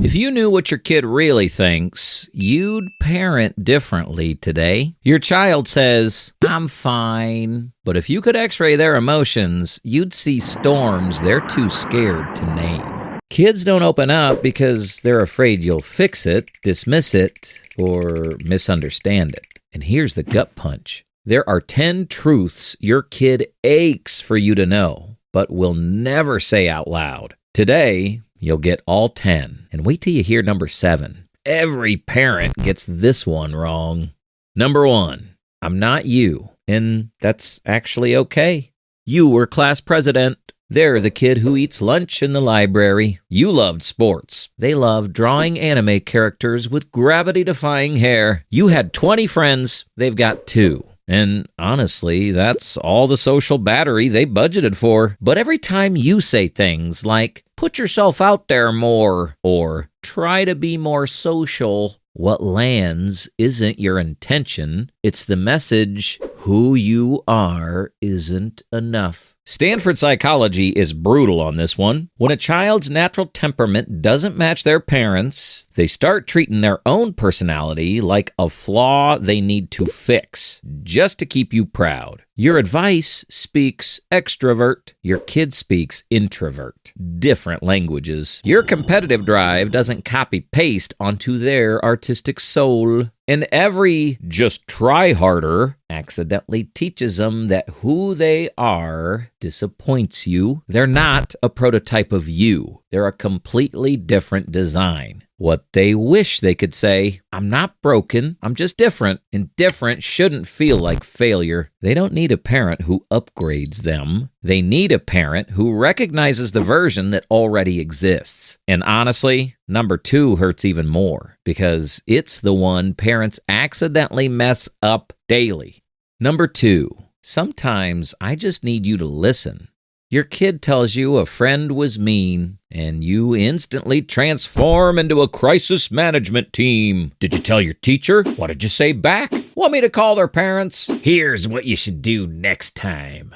If you knew what your kid really thinks, you'd parent differently today. Your child says, "I'm fine." But if you could x-ray their emotions, you'd see storms they're too scared to name. Kids don't open up because they're afraid you'll fix it, dismiss it, or misunderstand it. And here's the gut punch. There are 10 truths your kid aches for you to know, but will never say out loud. Today, you'll get all 10. And wait till you hear number 7. Every parent gets this one wrong. Number 1, I'm not you. And that's actually okay. You were class president. They're the kid who eats lunch in the library. You loved sports. They loved drawing anime characters with gravity-defying hair. You had 20 friends. They've got 2. And honestly, that's all the social battery they budgeted for. But every time you say things like, "Put yourself out there more," or "Try to be more social," what lands isn't your intention. It's the message, who you are isn't enough. Stanford psychology is brutal on this one. When a child's natural temperament doesn't match their parents', they start treating their own personality like a flaw they need to fix, just to keep you proud. Your advice speaks extrovert. Your kid speaks introvert. Different languages. Your competitive drive doesn't copy-paste onto their artistic soul. And every "just try harder" accidentally teaches them that who they are disappoints you. They're not a prototype of you. They're a completely different design. What they wish they could say, "I'm not broken, I'm just different," and different shouldn't feel like failure. They don't need a parent who upgrades them. They need a parent who recognizes the version that already exists. And honestly, number 2 hurts even more because it's the one parents accidentally mess up daily. Number 2, sometimes I just need you to listen. Your kid tells you a friend was mean, and you instantly transform into a crisis management team. "Did you tell your teacher? What did you say back? Want me to call their parents? Here's what you should do next time."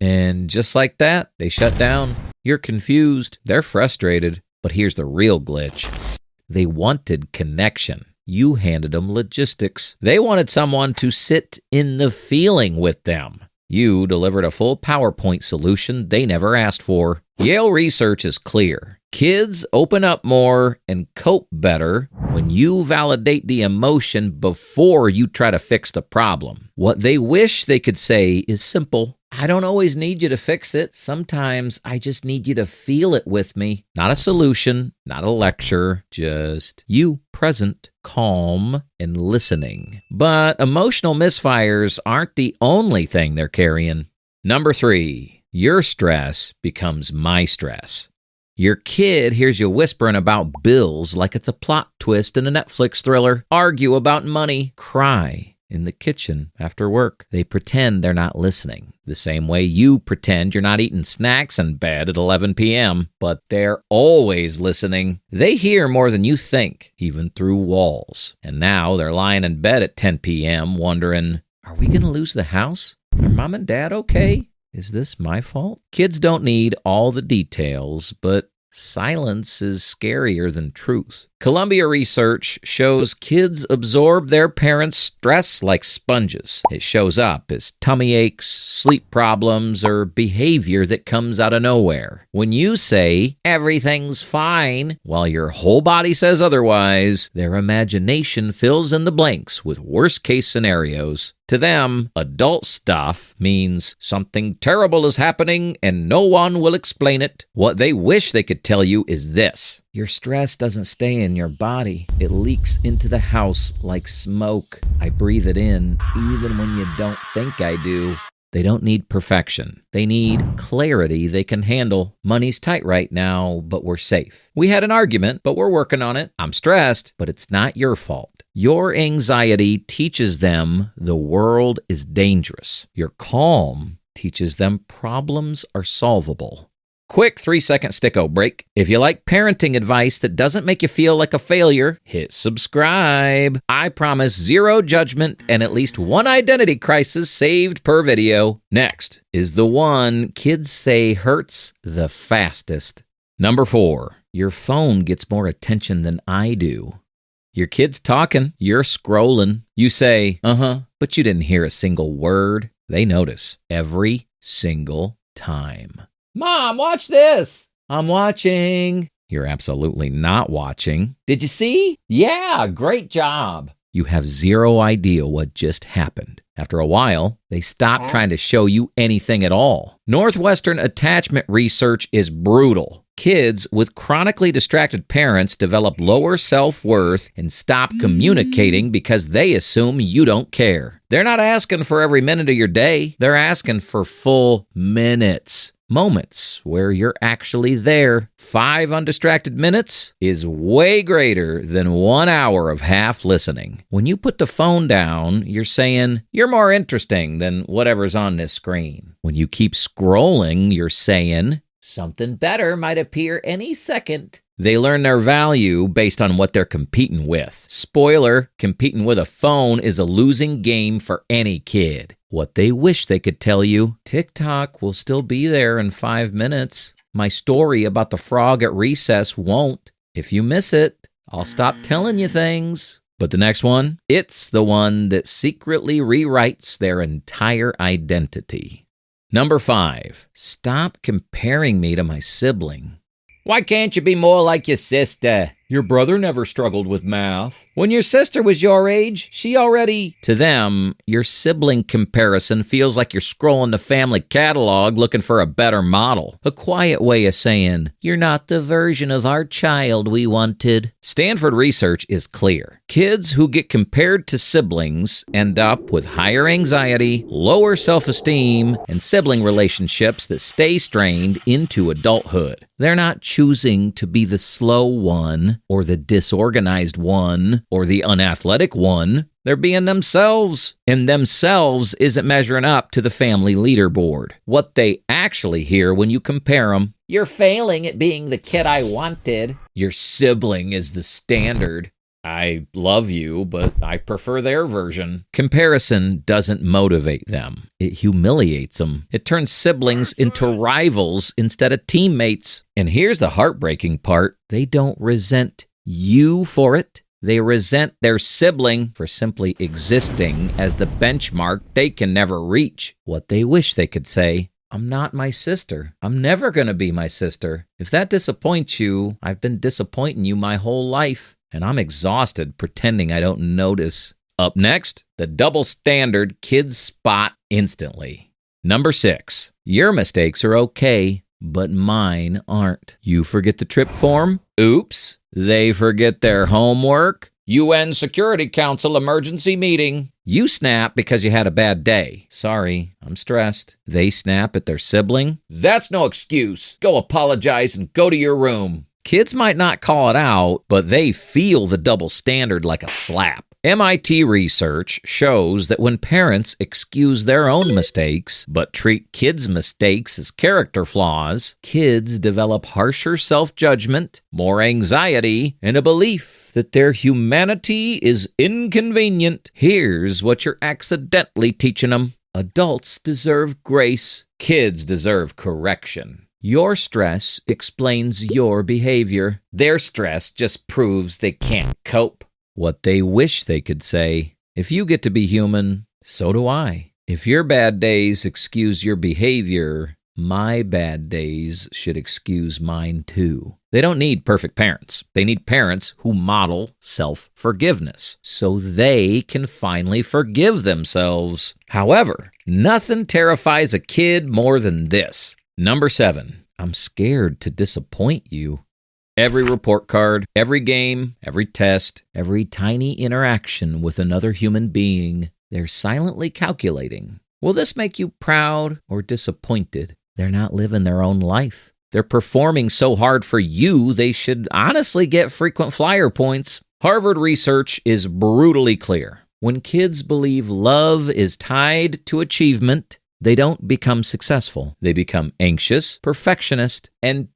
And just like that, they shut down. You're confused. They're frustrated. But here's the real glitch. They wanted connection. You handed them logistics. They wanted someone to sit in the feeling with them. You delivered a full PowerPoint solution they never asked for. Yale research is clear. Kids open up more and cope better when you validate the emotion before you try to fix the problem. What they wish they could say is simple. "I don't always need you to fix it. Sometimes I just need you to feel it with me." Not a solution, not a lecture, just you, present, calm, and listening. But emotional misfires aren't the only thing they're carrying. Number 3, your stress becomes my stress. Your kid hears you whispering about bills like it's a plot twist in a Netflix thriller, argue about money, cry in the kitchen after work. They pretend they're not listening, the same way you pretend you're not eating snacks in bed at 11 p.m., but they're always listening. They hear more than you think, even through walls. And now they're lying in bed at 10 p.m. wondering, are we going to lose the house? Are mom and dad okay? Is this my fault? Kids don't need all the details, but silence is scarier than truth. Columbia research shows kids absorb their parents' stress like sponges. It shows up as tummy aches, sleep problems, or behavior that comes out of nowhere. When you say, "everything's fine," while your whole body says otherwise, their imagination fills in the blanks with worst-case scenarios. To them, adult stuff means something terrible is happening and no one will explain it. What they wish they could tell you is this: your stress doesn't stay in your body. It leaks into the house like smoke. I breathe it in even when you don't think I do. They don't need perfection. They need clarity they can handle. Money's tight right now, but we're safe. We had an argument, but we're working on it. I'm stressed, but it's not your fault. Your anxiety teaches them the world is dangerous. Your calm teaches them problems are solvable. Quick 3-second Sticko break. If you like parenting advice that doesn't make you feel like a failure, hit subscribe. I promise zero judgment and at least one identity crisis saved per video. Next is the one kids say hurts the fastest. Number 4, your phone gets more attention than I do. Your kid's talking, you're scrolling. You say, but you didn't hear a single word. They notice every single time. Mom, watch this. I'm watching. You're absolutely not watching. Did you see? Yeah, great job. You have zero idea what just happened. After a while, they stop trying to show you anything at all. Northwestern attachment research is brutal. Kids with chronically distracted parents develop lower self-worth and stop communicating because they assume you don't care. They're not asking for every minute of your day. They're asking for full minutes. Moments where you're actually there. 5 undistracted minutes is way greater than 1 hour of half listening. When you put the phone down, you're saying, you're more interesting than whatever's on this screen. When you keep scrolling, you're saying, something better might appear any second. They learn their value based on what they're competing with. Spoiler, competing with a phone is a losing game for any kid. What they wish they could tell you, TikTok will still be there in 5 minutes. My story about the frog at recess won't. If you miss it, I'll stop telling you things. But the next one, it's the one that secretly rewrites their entire identity. Number 5, stop comparing me to my sibling. Why can't you be more like your sister? Your brother never struggled with math. When your sister was your age, she already... To them, your sibling comparison feels like you're scrolling the family catalog looking for a better model. A quiet way of saying, you're not the version of our child we wanted. Stanford research is clear. Kids who get compared to siblings end up with higher anxiety, lower self-esteem, and sibling relationships that stay strained into adulthood. They're not choosing to be the slow one, or the disorganized one, or the unathletic one. They're being themselves, and themselves isn't measuring up to the family leaderboard. What they actually hear when you compare them, you're failing at being the kid I wanted. Your sibling is the standard. I love you, but I prefer their version. Comparison doesn't motivate them. It humiliates them. It turns siblings into rivals instead of teammates. And here's the heartbreaking part. They don't resent you for it. They resent their sibling for simply existing as the benchmark they can never reach. What they wish they could say, I'm not my sister. I'm never going to be my sister. If that disappoints you, I've been disappointing you my whole life. And I'm exhausted pretending I don't notice. Up next, the double standard kids spot instantly. Number 6, your mistakes are okay, but mine aren't. You forget the trip form? Oops. They forget their homework? UN Security Council emergency meeting. You snap because you had a bad day. Sorry, I'm stressed. They snap at their sibling? That's no excuse. Go apologize and go to your room. Kids might not call it out, but they feel the double standard like a slap. MIT research shows that when parents excuse their own mistakes, but treat kids' mistakes as character flaws, kids develop harsher self-judgment, more anxiety, and a belief that their humanity is inconvenient. Here's what you're accidentally teaching them. Adults deserve grace. Kids deserve correction. Your stress explains your behavior. Their stress just proves they can't cope. What they wish they could say, if you get to be human, so do I. If your bad days excuse your behavior, my bad days should excuse mine too. They don't need perfect parents. They need parents who model self-forgiveness so they can finally forgive themselves. However, nothing terrifies a kid more than this. Number 7, I'm scared to disappoint you. Every report card, every game, every test, every tiny interaction with another human being, they're silently calculating. Will this make you proud or disappointed? They're not living their own life. They're performing so hard for you, they should honestly get frequent flyer points. Harvard research is brutally clear. When kids believe love is tied to achievement, they don't become successful. They become anxious, perfectionist, and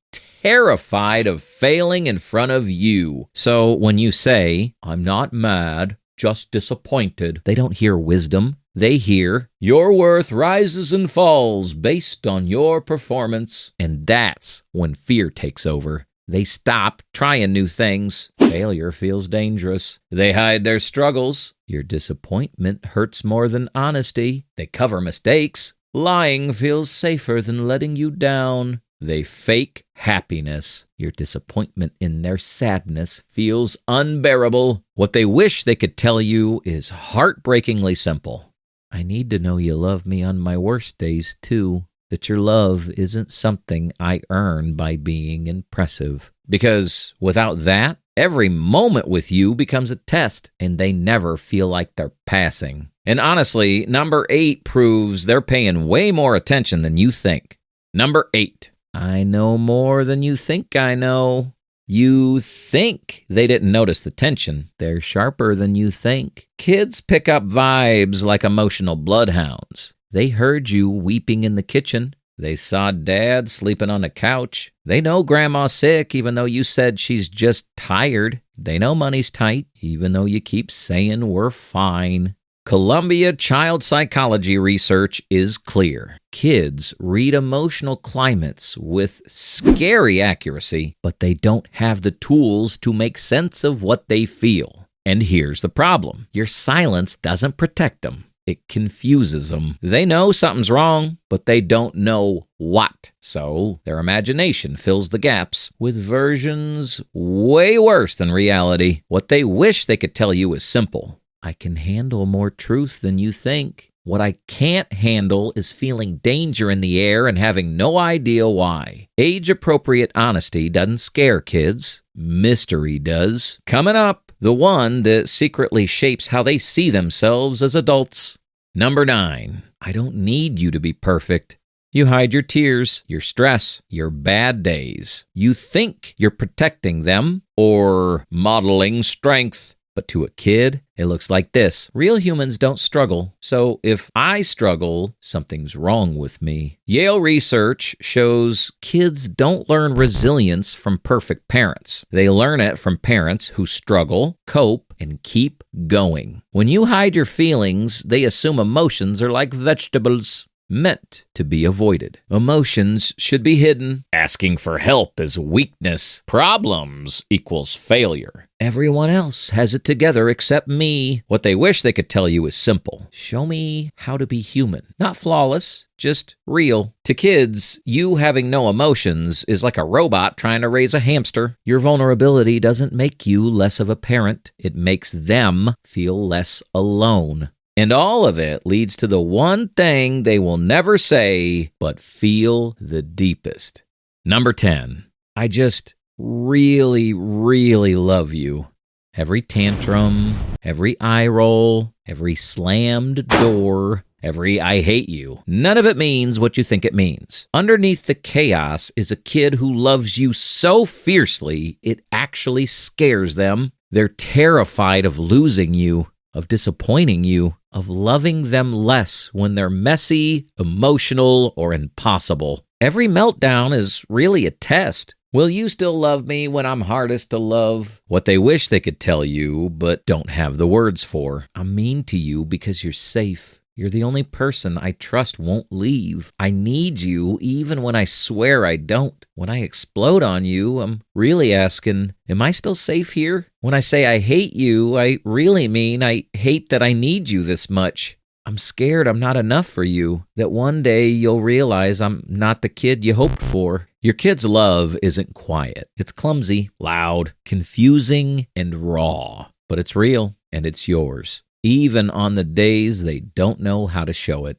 terrified of failing in front of you. So when you say, I'm not mad, just disappointed. They don't hear wisdom. They hear, your worth rises and falls based on your performance. And that's when fear takes over. They stop trying new things. Failure feels dangerous. They hide their struggles. Your disappointment hurts more than honesty. They cover mistakes. Lying feels safer than letting you down. They fake happiness. Your disappointment in their sadness feels unbearable. What they wish they could tell you is heartbreakingly simple. I need to know you love me on my worst days, too. That your love isn't something I earn by being impressive. Because without that, every moment with you becomes a test, and they never feel like they're passing. And honestly, number 8 proves they're paying way more attention than you think. Number 8. I know more than you think I know. You think they didn't notice the tension. They're sharper than you think. Kids pick up vibes like emotional bloodhounds. They heard you weeping in the kitchen. They saw Dad sleeping on the couch. They know Grandma's sick even though you said she's just tired. They know money's tight even though you keep saying we're fine. Columbia child psychology research is clear. Kids read emotional climates with scary accuracy, but they don't have the tools to make sense of what they feel. And here's the problem. Your silence doesn't protect them. It confuses them. They know something's wrong, but they don't know what. So their imagination fills the gaps with versions way worse than reality. What they wish they could tell you is simple. I can handle more truth than you think. What I can't handle is feeling danger in the air and having no idea why. Age-appropriate honesty doesn't scare kids. Mystery does. Coming up, the one that secretly shapes how they see themselves as adults. Number 9. I don't need you to be perfect. You hide your tears, your stress, your bad days. You think you're protecting them or modeling strength. But to a kid, it looks like this. Real humans don't struggle, so if I struggle, something's wrong with me. Yale research shows kids don't learn resilience from perfect parents. They learn it from parents who struggle, cope, and keep going. When you hide your feelings, they assume emotions are like vegetables, meant to be avoided. Emotions should be hidden. Asking for help is weakness. Problems equals failure. Everyone else has it together except me. What they wish they could tell you is simple. Show me how to be human. Not flawless, just real. To kids, you having no emotions is like a robot trying to raise a hamster. Your vulnerability doesn't make you less of a parent. It makes them feel less alone. And all of it leads to the one thing they will never say, but feel the deepest. Number 10. I just really, really love you. Every tantrum, every eye roll, every slammed door, every I hate you. None of it means what you think it means. Underneath the chaos is a kid who loves you so fiercely, it actually scares them. They're terrified of losing you, of disappointing you, of loving them less when they're messy, emotional, or impossible. Every meltdown is really a test. Will you still love me when I'm hardest to love? What they wish they could tell you, but don't have the words for. I'm mean to you because you're safe. You're the only person I trust won't leave. I need you even when I swear I don't. When I explode on you, I'm really asking, am I still safe here? When I say I hate you, I really mean I hate that I need you this much. I'm scared I'm not enough for you, that one day you'll realize I'm not the kid you hoped for. Your kid's love isn't quiet. It's clumsy, loud, confusing, and raw. But it's real, and it's yours. Even on the days they don't know how to show it.